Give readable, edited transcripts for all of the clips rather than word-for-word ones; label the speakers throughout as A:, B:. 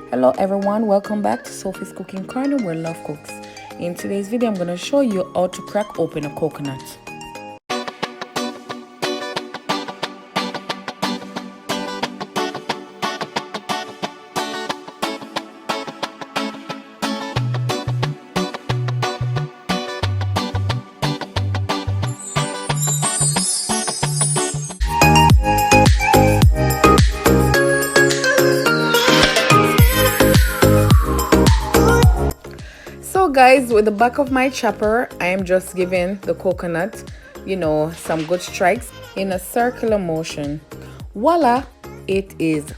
A: Hello everyone, welcome back to Sophie's Cooking Corner where love cooks. In today's video I'm going to show you how to crack open a coconut. So guys, with the back of my chopper, I am just giving the coconut, some good strikes in a circular motion. Voila, it is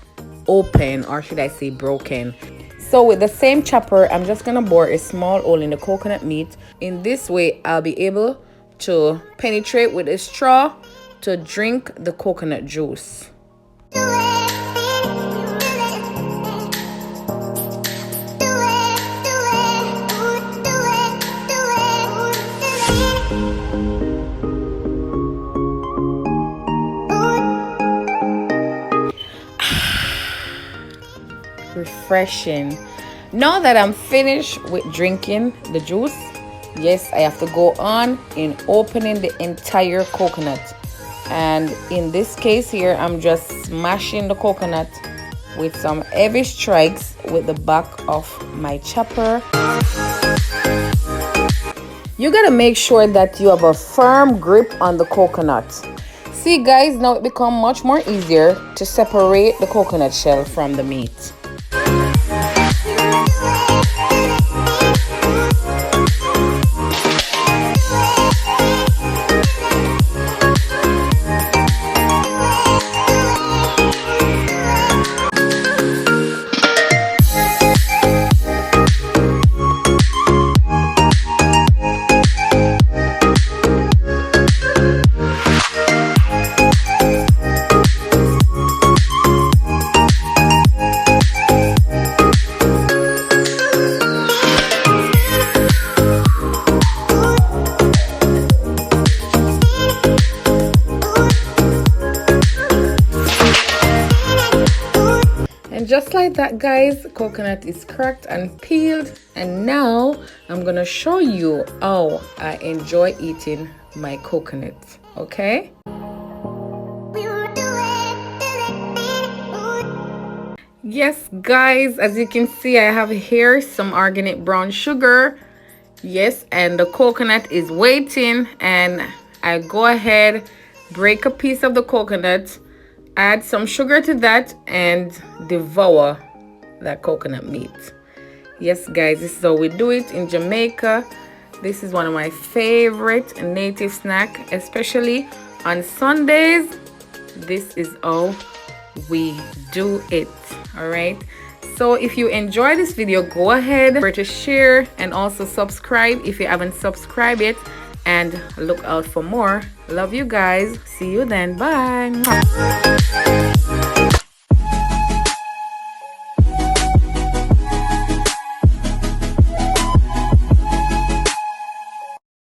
A: open, or should I say broken. So with the same chopper, I'm just gonna bore a small hole in the coconut meat. In this way, I'll be able to penetrate with a straw to drink the coconut juice. Refreshing. Now that I'm finished with drinking the juice, yes, I have to go on in opening the entire coconut. And in this case here, I'm just smashing the coconut with some heavy strikes with the back of my chopper. You gotta make sure that you have a firm grip on the coconut. See guys, now it becomes much more easier to separate the coconut shell from the meat. And just like that guys, coconut is cracked and peeled, and now I'm gonna show you how I enjoy eating my coconut. Okay, yes guys, as you can see, I have here some organic brown sugar. Yes, and the coconut is waiting, and I go ahead, break a piece of the coconut, add some sugar to that, and devour that coconut meat. Yes guys, this is how we do it in Jamaica. This is one of my favorite native snack, especially on Sundays. This is how we do it. All right, so if you enjoy this video, go ahead to share and also subscribe if you haven't subscribed yet, and look out for more. Love you guys. See you then. Bye.